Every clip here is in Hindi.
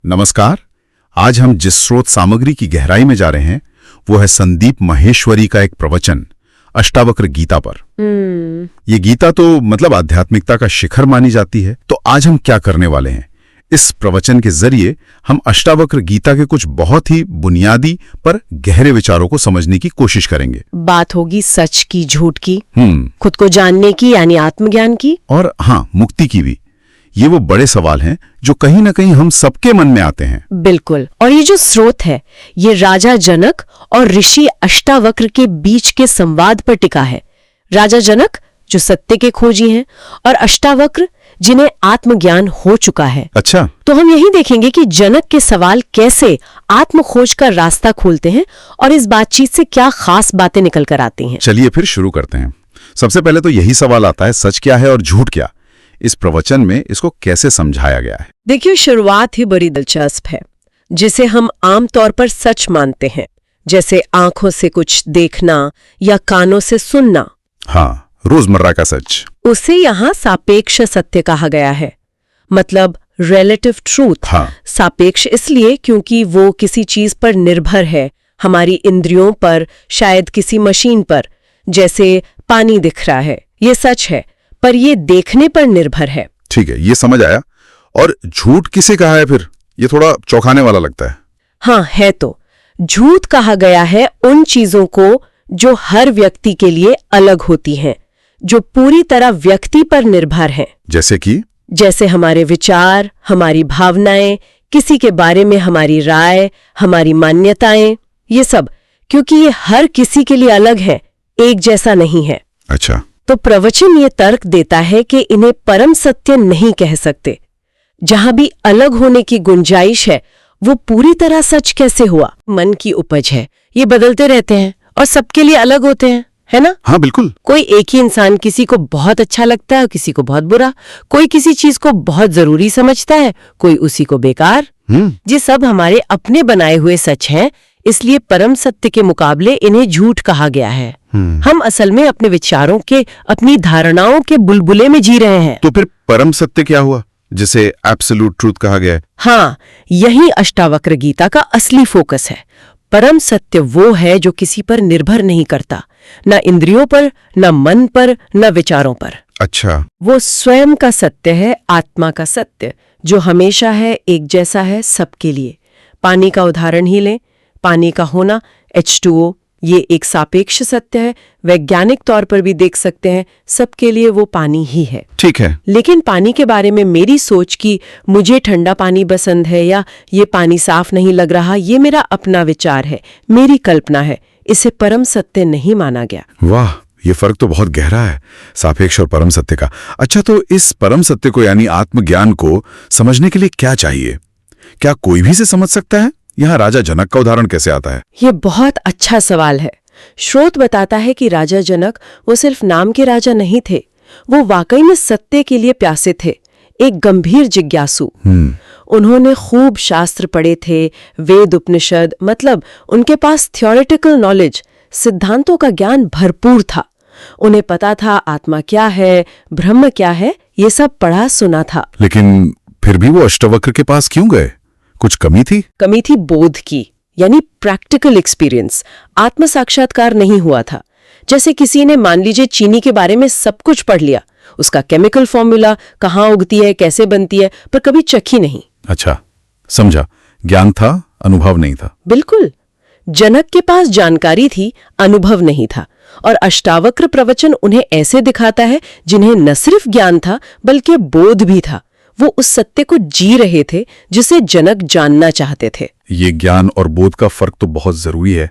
नमस्कार। आज हम जिस स्रोत सामग्री की गहराई में जा रहे हैं वो है संदीप माहेश्वरी का एक प्रवचन अष्टावक्र गीता पर। ये गीता तो मतलब आध्यात्मिकता का शिखर मानी जाती है। तो आज हम क्या करने वाले हैं, इस प्रवचन के जरिए हम अष्टावक्र गीता के कुछ बहुत ही बुनियादी पर गहरे विचारों को समझने की कोशिश करेंगे। बात होगी सच की, झूठ की, खुद को जानने की यानी आत्मज्ञान की, और हाँ, मुक्ति की भी। ये वो बड़े सवाल हैं जो कहीं ना कहीं हम सबके मन में आते हैं। बिल्कुल। और ये जो स्रोत है ये राजा जनक और ऋषि अष्टावक्र के बीच के संवाद पर टिका है। राजा जनक जो सत्य के खोजी हैं और अष्टावक्र जिन्हें आत्मज्ञान हो चुका है। अच्छा, तो हम यही देखेंगे कि जनक के सवाल कैसे आत्मखोज का रास्ता खोलते हैं और इस बातचीत से क्या खास बातें निकल कर आती हैं। चलिए फिर शुरू करते हैं। सबसे पहले तो यही सवाल आता है, सच क्या है और झूठ क्या। इस प्रवचन में इसको कैसे समझाया गया है? देखिए, शुरुआत ही बड़ी दिलचस्प है। जिसे हम आमतौर पर सच मानते हैं, जैसे आंखों से कुछ देखना या कानों से सुनना, हाँ, रोजमर्रा का सच, उसे यहाँ सापेक्ष सत्य कहा गया है। मतलब रिलेटिव ट्रूथ। हाँ। सापेक्ष इसलिए क्योंकि वो किसी चीज पर निर्भर है, हमारी इंद्रियों पर, शायद किसी मशीन पर। जैसे पानी दिख रहा है, ये सच है, पर ये देखने पर निर्भर है। ठीक है, ये समझ आया। और झूठ किसे कहा है फिर? ये थोड़ा चौंकाने वाला लगता है। हाँ है। तो झूठ कहा गया है उन चीजों को जो हर व्यक्ति के लिए अलग होती हैं, जो पूरी तरह व्यक्ति पर निर्भर हैं। जैसे हमारे विचार, हमारी भावनाएं, किसी के बारे में हमारी राय, हमारी मान्यताएं, ये सब, क्योंकि ये हर किसी के लिए अलग है, एक जैसा नहीं है। अच्छा। तो प्रवचन ये तर्क देता है कि इन्हें परम सत्य नहीं कह सकते। जहां भी अलग होने की गुंजाइश है वो पूरी तरह सच कैसे हुआ? मन की उपज है, ये बदलते रहते हैं और सबके लिए अलग होते हैं, है ना? हाँ बिल्कुल। कोई एक ही इंसान, किसी को बहुत अच्छा लगता है और किसी को बहुत बुरा। कोई किसी चीज को बहुत जरूरी समझता है, कोई उसी को बेकार। ये सब हमारे अपने बनाए हुए सच हैं, इसलिए परम सत्य के मुकाबले इन्हें झूठ कहा गया है। हम असल में अपने विचारों के, अपनी धारणाओं के बुलबुले में जी रहे हैं। तो फिर परम सत्य क्या हुआ, जिसे एब्सोल्यूट ट्रूथ कहा गया है? हाँ, यही अष्टावक्र गीता का असली फोकस है। परम सत्य वो है जो किसी पर निर्भर नहीं करता, न इंद्रियों पर, न मन पर, न विचारों पर। अच्छा। वो स्वयं का सत्य है, आत्मा का सत्य, जो हमेशा है, एक जैसा है सबके लिए। पानी का उदाहरण ही लें। पानी का होना H2O, ये एक सापेक्ष सत्य है। वैज्ञानिक तौर पर भी देख सकते हैं, सबके लिए वो पानी ही है। ठीक है। लेकिन पानी के बारे में मेरी सोच कि मुझे ठंडा पानी पसंद है या ये पानी साफ नहीं लग रहा, ये मेरा अपना विचार है, मेरी कल्पना है। इसे परम सत्य नहीं माना गया। वाह, ये फर्क तो बहुत गहरा है, सापेक्ष और परम सत्य का। अच्छा, तो इस परम सत्य को यानी आत्मज्ञान को समझने के लिए क्या चाहिए? क्या कोई भी इसे समझ सकता है? यहाँ राजा जनक का उदाहरण कैसे आता है? ये बहुत अच्छा सवाल है। स्रोत बताता है कि राजा जनक वो सिर्फ नाम के राजा नहीं थे, वो वाकई में सत्य के लिए प्यासे थे, एक गंभीर जिज्ञासु। उन्होंने खूब शास्त्र पढ़े थे, वेद उपनिषद, मतलब उनके पास थ्योरेटिकल नॉलेज, सिद्धांतों का ज्ञान भरपूर था। उन्हें पता था आत्मा क्या है, ब्रह्म क्या है, ये सब पढ़ा सुना था। लेकिन फिर भी वो अष्टावक्र के पास क्यों गए? कुछ कमी थी? कमी थी बोध की, यानी प्रैक्टिकल एक्सपीरियंस। आत्म साक्षात्कार नहीं हुआ था। जैसे किसी ने मान लीजिए चीनी के बारे में सब कुछ पढ़ लिया, उसका केमिकल फॉर्मूला, कहाँ उगती है, कैसे बनती है, पर कभी चखी नहीं। अच्छा, समझा। ज्ञान था, अनुभव नहीं था। बिल्कुल। जनक के पास जानकारी थी, अनुभव नहीं था। और अष्टावक्र प्रवचन उन्हें ऐसे दिखाता है जिन्हें न सिर्फ ज्ञान था बल्कि बोध भी था। वो उस सत्य को जी रहे थे जिसे जनक जानना चाहते थे। ये ज्ञान और बोध का फर्क तो बहुत जरूरी है।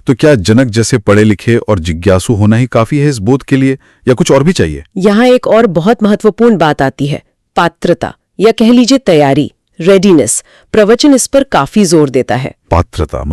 तो क्या जनक जैसे पढ़े लिखे और जिज्ञासु होना ही काफी है इस बोध के लिए, या कुछ और भी चाहिए? यहाँ एक और बहुत महत्वपूर्ण बात आती है, पात्रता, या कह लीजिए तैयारी, रेडीनेस। प्रवचन इस पर काफी जोर देता है। पात्रता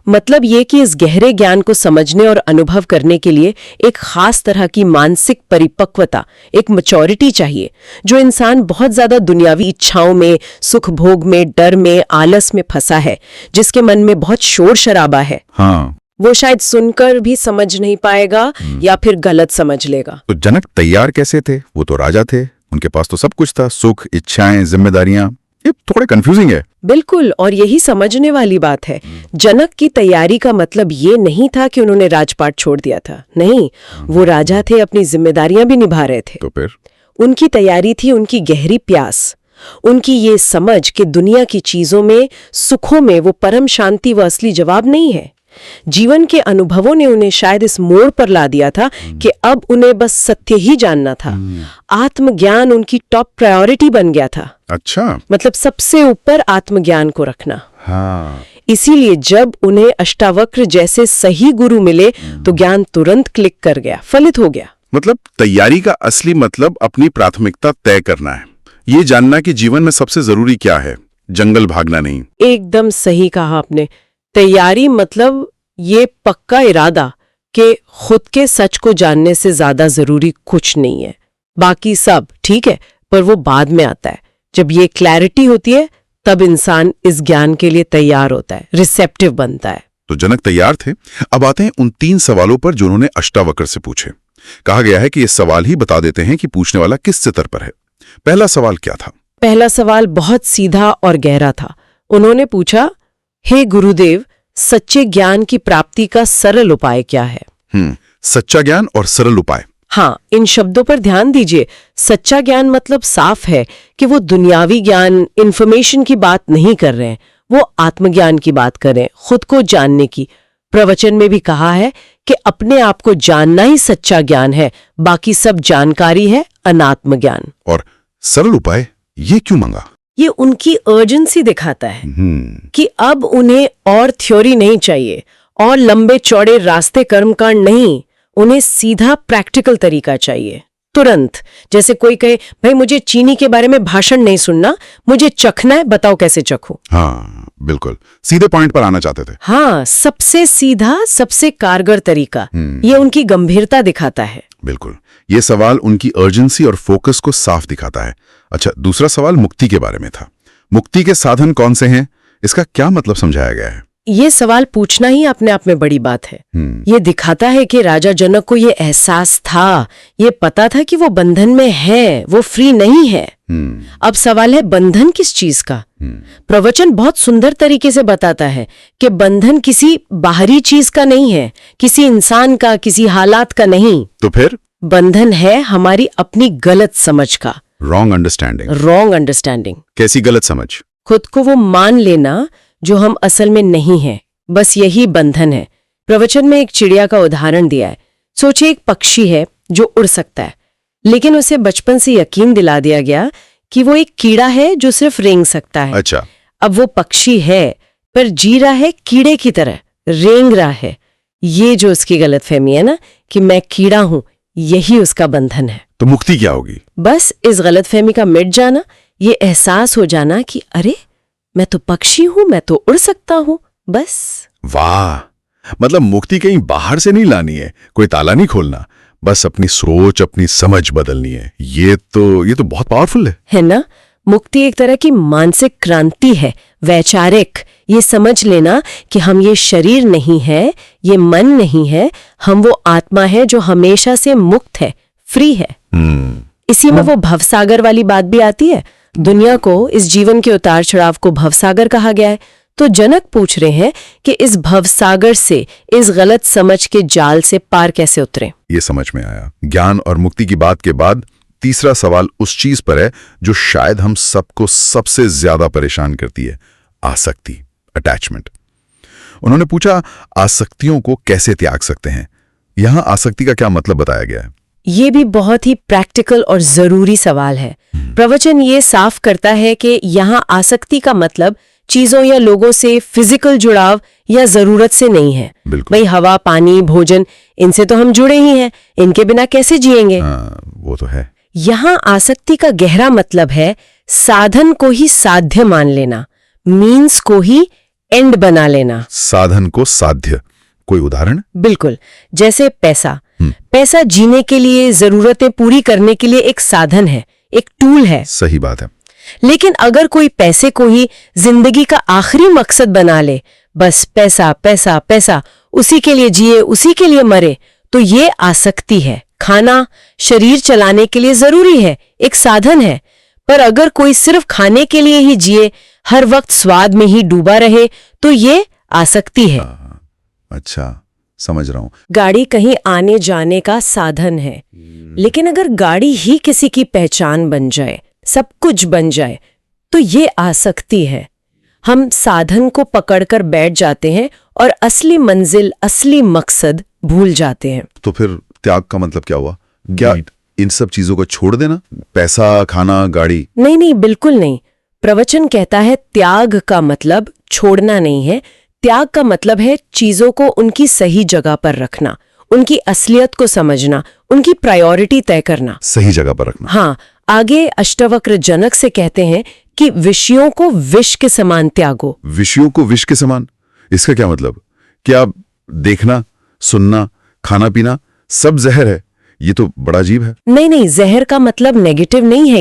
मतलब ये कि इस गहरे ज्ञान को समझने और अनुभव करने के लिए एक खास तरह की मानसिक परिपक्वता, एक मैच्योरिटी चाहिए। जो इंसान बहुत ज्यादा दुनियावी इच्छाओं में, सुख भोग में, डर में, आलस में फंसा है, जिसके मन में बहुत शोर शराबा है, हाँ, वो शायद सुनकर भी समझ नहीं पाएगा या फिर गलत समझ लेगा। तो जनक तैयार कैसे थे? वो तो राजा थे, उनके पास तो सब कुछ था, सुख, इच्छाएं, जिम्मेदारियां। ये थोड़े कंफ्यूजिंग है। बिल्कुल, और यही समझने वाली बात है। जनक की तैयारी का मतलब ये नहीं था कि उन्होंने राजपाट छोड़ दिया था, नहीं, वो राजा थे, अपनी जिम्मेदारियां भी निभा रहे थे। तो फिर उनकी तैयारी थी उनकी गहरी प्यास, उनकी ये समझ कि दुनिया की चीजों में, सुखों में वो परम शांति व असली जवाब नहीं है। जीवन के अनुभवों ने उन्हें शायद इस मोड़ पर ला दिया था कि अब उन्हें बस सत्य ही जानना था। आत्मज्ञान उनकी टॉप प्रायोरिटी बन गया था। अच्छा, मतलब सबसे ऊपर आत्मज्ञान को रखना। हाँ, इसीलिए जब उन्हें अष्टावक्र जैसे सही गुरु मिले तो ज्ञान तुरंत क्लिक कर गया, फलित हो गया। मतलब तैयारी का असली मतलब अपनी प्राथमिकता तय करना है, ये जानना कि जीवन में सबसे जरूरी क्या है, जंगल भागना नहीं। एकदम सही कहा आपने। तैयारी मतलब ये पक्का इरादा कि खुद के सच को जानने से ज्यादा जरूरी कुछ नहीं है, बाकी सब ठीक है, पर वो बाद में आता है। जब ये क्लैरिटी होती है तब इंसान इस ज्ञान के लिए तैयार होता है, रिसेप्टिव बनता है। तो जनक तैयार थे। अब आते हैं उन 3 सवालों पर जो उन्होंने अष्टावक्र से पूछे। कहा गया है कि ये सवाल ही बता देते हैं कि पूछने वाला किस स्तर पर है। पहला सवाल क्या था? पहला सवाल बहुत सीधा और गहरा था। उन्होंने पूछा, हे गुरुदेव, सच्चे ज्ञान की प्राप्ति का सरल उपाय क्या है? सच्चा ज्ञान और सरल उपाय। हाँ, इन शब्दों पर ध्यान दीजिए। सच्चा ज्ञान मतलब साफ है कि वो दुनियावी ज्ञान, इंफॉर्मेशन की बात नहीं कर रहे हैं, वो आत्मज्ञान की बात कर रहे हैं, खुद को जानने की। प्रवचन में भी कहा है कि अपने आप को जानना ही सच्चा ज्ञान है, बाकी सब जानकारी है अनात्म ज्ञान। और सरल उपाय ये क्यों मांगा? ये उनकी अर्जेंसी दिखाता है कि अब उन्हें और थ्योरी नहीं चाहिए और लंबे चौड़े रास्ते कर्मकांड नहीं, उन्हें सीधा प्रैक्टिकल तरीका चाहिए, तुरंत। जैसे कोई कहे, भाई मुझे चीनी के बारे में भाषण नहीं सुनना, मुझे चखना है, बताओ कैसे चखूं। हाँ, बिल्कुल सीधे पॉइंट पर आना चाहते थे। हाँ, सबसे सीधा, सबसे कारगर तरीका। ये उनकी गंभीरता दिखाता है। बिल्कुल, ये सवाल उनकी अर्जेंसी और फोकस को साफ दिखाता है। अच्छा, दूसरा सवाल मुक्ति के बारे में था। मुक्ति के साधन कौन से हैं, इसका क्या मतलब समझाया गया है? ये सवाल पूछना ही अपने आप में बड़ी बात है। ये दिखाता है कि राजा जनक को ये एहसास था, ये पता था कि वो बंधन में है, वो फ्री नहीं है। अब सवाल है बंधन किस चीज का? प्रवचन बहुत सुंदर तरीके से बताता है कि बंधन किसी बाहरी चीज का नहीं है, किसी इंसान का, किसी हालात का नहीं। तो फिर बंधन है हमारी अपनी गलत समझ का। Wrong understanding. Wrong understanding. कैसी गलत समझ? खुद को वो मान लेना जो हम असल में नहीं है, बस यही बंधन है। प्रवचन में एक चिड़िया का उदाहरण दिया है। सोचिए, एक पक्षी है जो उड़ सकता है, लेकिन उसे बचपन से यकीन दिला दिया गया कि वो एक कीड़ा है जो सिर्फ रेंग सकता है। अच्छा, अब वो पक्षी है पर जी रहा है कीड़े की तरह, रेंग रहा है। ये जो उसकी गलतफहमी है ना कि मैं कीड़ा हूं, यही उसका बंधन है। तो मुक्ति क्या होगी? बस इस गलतफहमी का मिट जाना, ये एहसास हो जाना कि अरे मैं तो पक्षी हूं, मैं तो उड़ सकता हूं, बस। वाह, मतलब मुक्ति कहीं बाहर से नहीं लानी है, कोई ताला नहीं खोलना, बस अपनी सोच, अपनी समझ बदलनी है। ये तो बहुत पावरफुल है ना? मुक्ति एक तरह की मानसिक क्रांति है, वैचारिक। ये समझ लेना कि हम ये शरीर नहीं है, ये मन नहीं है, हम वो आत्मा है जो हमेशा से मुक्त है, फ्री है। इसी में वो भवसागर वाली बात भी आती है। दुनिया को, इस जीवन के उतार चढ़ाव को भवसागर कहा गया है। तो जनक पूछ रहे हैं कि इस भवसागर से, इस गलत समझ के जाल से पार कैसे उतरें। ये समझ में आया। ज्ञान और मुक्ति की बात के बाद तीसरा सवाल उस चीज पर है जो शायद हम सबको सबसे ज्यादा परेशान करती है, आसक्ति, अटैचमेंट। उन्होंने पूछा, आसक्तियों को कैसे त्याग सकते हैं? यहां आसक्ति का क्या मतलब बताया गया है? ये भी बहुत ही प्रैक्टिकल और जरूरी सवाल है। प्रवचन ये साफ करता है कि यहाँ आसक्ति का मतलब चीजों या लोगों से फिजिकल जुड़ाव या जरूरत से नहीं है। भाई हवा, पानी, भोजन, इनसे तो हम जुड़े ही हैं, इनके बिना कैसे जिएंगे? वो तो है। यहाँ आसक्ति का गहरा मतलब है साधन को ही साध्य मान लेना, मीन्स को ही एंड बना लेना। साधन को साध्य, कोई उदाहरण? बिल्कुल, जैसे पैसा। पैसा जीने के लिए, जरूरतें पूरी करने के लिए एक साधन है, एक टूल है। सही बात है। लेकिन अगर कोई पैसे को ही जिंदगी का आखिरी मकसद बना ले, बस पैसा पैसा पैसा, उसी के लिए जिए, उसी के लिए मरे, तो ये आसक्ति है। खाना, शरीर चलाने के लिए जरूरी है, एक साधन है, पर अगर कोई सिर्फ खाने के लिए ही जिए, हर वक्त स्वाद में ही डूबा रहे, तो ये आसक्ति है। अच्छा, समझ रहा हूं। गाड़ी कहीं आने जाने का साधन है, लेकिन अगर गाड़ी ही किसी की पहचान बन जाए, सब कुछ बन जाए, तो ये आसक्ति है। हम साधन को पकड़कर बैठ जाते हैं और असली मंजिल, असली मकसद भूल जाते हैं। तो फिर त्याग का मतलब क्या हुआ? क्या इन सब चीजों को छोड़ देना? पैसा, खाना, गाड़ी? नहीं नहीं, बिल्कुल नहीं। प्रवचन कहता है त्याग का मतलब छोड़ना नहीं है। त्याग का मतलब है चीजों को उनकी सही जगह पर रखना, उनकी असलियत को समझना, उनकी प्रायोरिटी तय करना। सही जगह पर रखना। हाँ, आगे अष्टावक्र जनक से कहते हैं कि विषयों को विष के समान त्यागो। विषयों को विष के समान? इसका क्या मतलब? क्या देखना, सुनना, खाना पीना सब जहर है? ये तो बड़ा अजीब है। नहीं नहीं, जहर का मतलब नेगेटिव नहीं है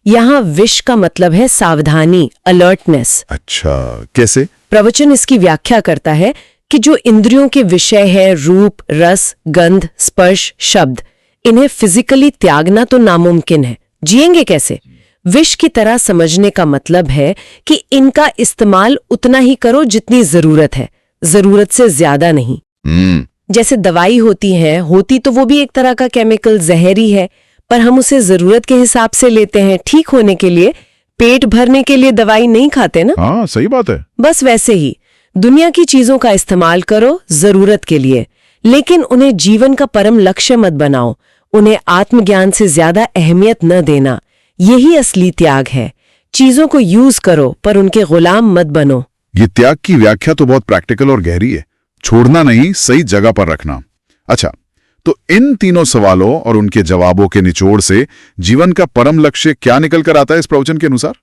यहाँ विष का मतलब है सावधानी, अलर्टनेस। अच्छा, कैसे? प्रवचन इसकी व्याख्या करता है कि जो इंद्रियों के विषय है, रूप, रस, गंध, स्पर्श, शब्द, इन्हें फिजिकली त्यागना तो नामुमकिन है। जिएंगे कैसे? विष की तरह समझने का मतलब है कि इनका इस्तेमाल उतना ही करो जितनी जरूरत है, जरूरत से ज्यादा नहीं। जैसे दवाई होती तो वो भी एक तरह का केमिकल, जहरी है, पर हम उसे जरूरत के हिसाब से लेते हैं। ठीक होने के लिए, पेट भरने के लिए दवाई नहीं खाते ना। हाँ, सही बात है। बस वैसे ही दुनिया की चीजों का इस्तेमाल करो जरूरत के लिए, लेकिन उन्हें जीवन का परम लक्ष्य मत बनाओ। उन्हें आत्मज्ञान से ज्यादा अहमियत न देना, यही असली त्याग है। चीजों को यूज करो पर उनके गुलाम मत बनो। ये त्याग की व्याख्या तो बहुत प्रैक्टिकल और गहरी है। छोड़ना नहीं, सही जगह पर रखना। अच्छा, तो इन तीनों सवालों और उनके जवाबों के निचोड़ से जीवन का परम लक्ष्य क्या निकल कर आता है इस प्रवचन के अनुसार?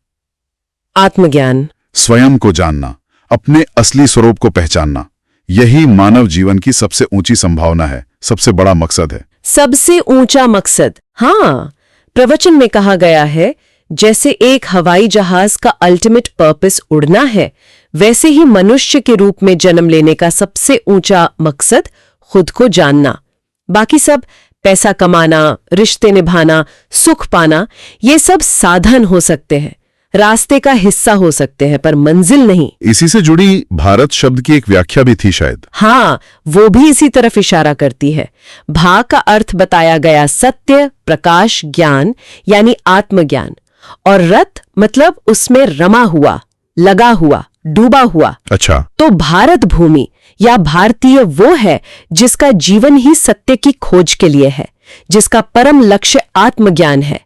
आत्मज्ञान, स्वयं को जानना, अपने असली स्वरूप को पहचानना, यही मानव जीवन की सबसे ऊंची संभावना है, सबसे बड़ा मकसद है। सबसे ऊंचा मकसद। हाँ, प्रवचन में कहा गया है जैसे एक हवाई जहाज का अल्टीमेट पर्पस उड़ना है, वैसे ही मनुष्य के रूप में जन्म लेने का सबसे ऊंचा मकसद खुद को जानना। बाकी सब, पैसा कमाना, रिश्ते निभाना, सुख पाना, ये सब साधन हो सकते हैं, रास्ते का हिस्सा हो सकते हैं, पर मंजिल नहीं। इसी से जुड़ी भारत शब्द की एक व्याख्या भी थी शायद। हाँ, वो भी इसी तरफ इशारा करती है। भा का अर्थ बताया गया सत्य, प्रकाश, ज्ञान, यानी आत्मज्ञान, और रत मतलब उसमें रमा हुआ, लगा हुआ, डूबा हुआ। अच्छा, तो भारत भूमि या भारतीय वो है जिसका जीवन ही सत्य की खोज के लिए है, जिसका परम लक्ष्य आत्मज्ञान है।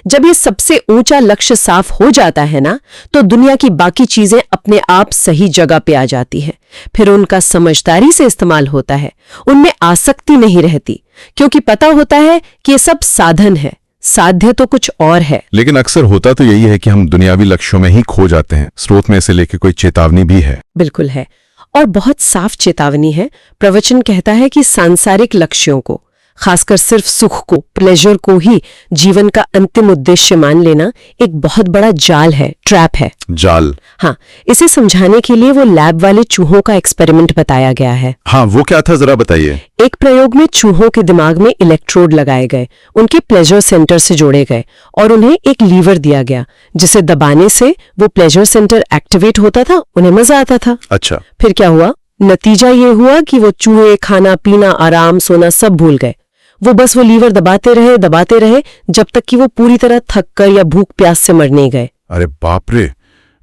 जब ये सबसे ऊंचा लक्ष्य साफ हो जाता है ना, तो दुनिया की बाकी चीजें अपने आप सही जगह पे आ जाती हैं। फिर उनका समझदारी से इस्तेमाल होता है, उनमें आसक्ति नहीं रहती, क्योंकि पता होता है कि ये सब साधन है, साध्य तो कुछ और है। लेकिन अक्सर होता तो यही है कि हम दुनियावी लक्ष्यों में ही खो जाते हैं। स्रोत में से लेके कोई चेतावनी भी है? बिल्कुल है, और बहुत साफ चेतावनी है। प्रवचन कहता है कि सांसारिक लक्ष्यों को, खासकर सिर्फ सुख को, प्लेजर को ही जीवन का अंतिम उद्देश्य मान लेना एक बहुत बड़ा जाल है, ट्रैप है। जाल? हाँ, इसे समझाने के लिए वो लैब वाले चूहों का एक्सपेरिमेंट बताया गया है। हाँ, वो क्या था, जरा बताइए। एक प्रयोग में चूहों के दिमाग में इलेक्ट्रोड लगाए गए, उनके प्लेजर सेंटर से जोड़े गए और उन्हें एक लीवर दिया गया, जिसे दबाने से वो प्लेजर सेंटर एक्टिवेट होता था, उन्हें मजा आता था। अच्छा, फिर क्या हुआ? नतीजा ये हुआ कि वो चूहे खाना पीना, आराम, सोना सब भूल गए। वो बस वो लीवर दबाते रहे जब तक कि वो पूरी तरह थक कर या भूख प्यास से मर नहीं गए। अरे बाप रे,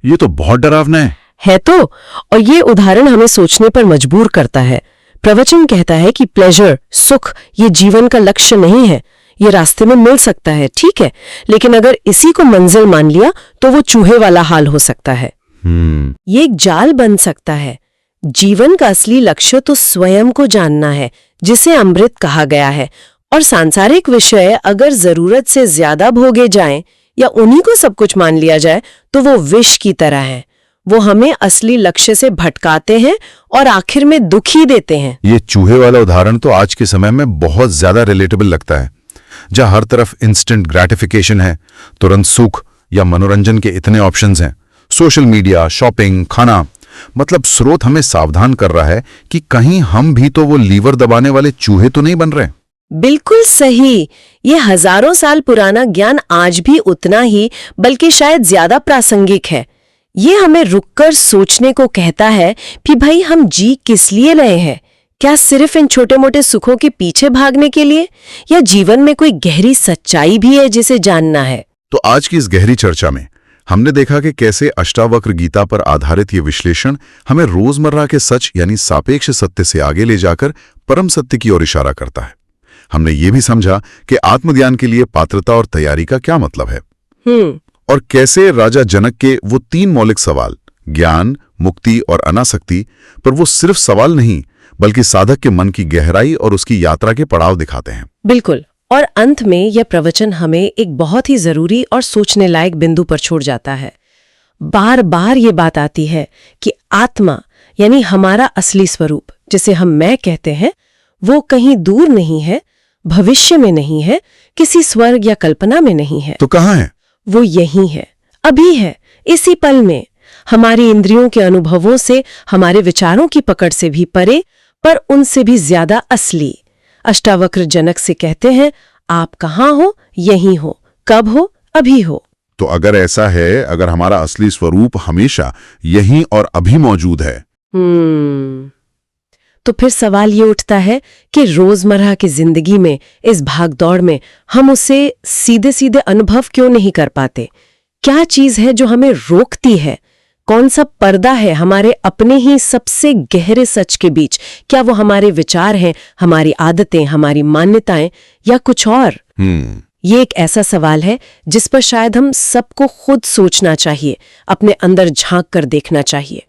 ये तो बहुत डरावना है तो। और ये उदाहरण हमें सोचने पर मजबूर करता है। प्रवचन कहता है कि प्लेजर, सुख, ये जीवन का लक्ष्य नहीं है। ये रास्ते में मिल सकता है, ठीक है, लेकिन अगर इसी को मंजिल मान लिया तो वो चूहे वाला हाल हो सकता है। ये एक जाल बन सकता है। जीवन का असली लक्ष्य तो स्वयं को जानना है, जिसे अमृत कहा गया है। और सांसारिक विषय अगर जरूरत से ज्यादा भोगे जाएं या उन्हीं को सब कुछ मान लिया जाए तो वो विष की तरह है। वो हमें असली लक्ष्य से भटकाते हैं और आखिर में दुख ही देते हैं। ये चूहे वाला उदाहरण तो आज के समय में बहुत ज्यादा रिलेटेबल लगता है, जहां हर तरफ इंस्टेंट ग्रेटिफिकेशन है, तुरंत सुख या मनोरंजन के इतने ऑप्शंस हैं, सोशल मीडिया, शॉपिंग, खाना। मतलब स्रोत हमें सावधान कर रहा है कि कहीं हम भी तो वो लीवर दबाने वाले चूहे तो नहीं बन रहे। बिल्कुल सही। ये हजारों साल पुराना ज्ञान आज भी उतना ही बल्कि शायद ज्यादा प्रासंगिक है। ये हमें रुककर सोचने को कहता है कि भाई हम जी किस लिए रहे हैं? क्या सिर्फ इन छोटे मोटे सुखों के पीछे भागने के लिए, या जीवन में कोई गहरी सच्चाई भी है जिसे जानना है? तो आज की इस गहरी चर्चा में हमने देखा कि कैसे अष्टावक्र गीता पर आधारित ये विश्लेषण हमें रोजमर्रा के सच यानी सापेक्ष सत्य से आगे ले जाकर परम सत्य की ओर इशारा करता है। हमने ये भी समझा कि आत्मज्ञान के लिए पात्रता और तैयारी का क्या मतलब है, और कैसे राजा जनक के वो 3 मौलिक सवाल ज्ञान, मुक्ति और अनासक्ति पर वो सिर्फ सवाल नहीं बल्कि साधक के मन की गहराई और उसकी यात्रा के पड़ाव दिखाते हैं। बिल्कुल। और अंत में यह प्रवचन हमें एक बहुत ही जरूरी और सोचने लायक बिंदु पर छोड़ जाता है। बार बार ये बात आती है कि आत्मा यानी हमारा असली स्वरूप, जिसे हम मैं कहते हैं, वो कहीं दूर नहीं है, भविष्य में नहीं है, किसी स्वर्ग या कल्पना में नहीं है। तो कहाँ है? वो यही है, अभी है, इसी पल में, हमारी इंद्रियों के अनुभवों से, हमारे विचारों की पकड़ से भी परे, पर उनसे भी ज्यादा असली। अष्टावक्र जनक से कहते हैं, आप कहाँ हो? यहीं हो। कब हो? अभी हो। तो अगर ऐसा है, अगर हमारा असली स्वरूप हमेशा यहीं और अभी मौजूद है, तो फिर सवाल ये उठता है कि रोजमर्रा की जिंदगी में, इस भागदौड़ में, हम उसे सीधे सीधे अनुभव क्यों नहीं कर पाते? क्या चीज है जो हमें रोकती है? कौन सा पर्दा है हमारे अपने ही सबसे गहरे सच के बीच? क्या वो हमारे विचार हैं, हमारी आदतें, हमारी मान्यताएं, या कुछ और? ये एक ऐसा सवाल है जिस पर शायद हम सबको खुद सोचना चाहिए, अपने अंदर झांक कर देखना चाहिए।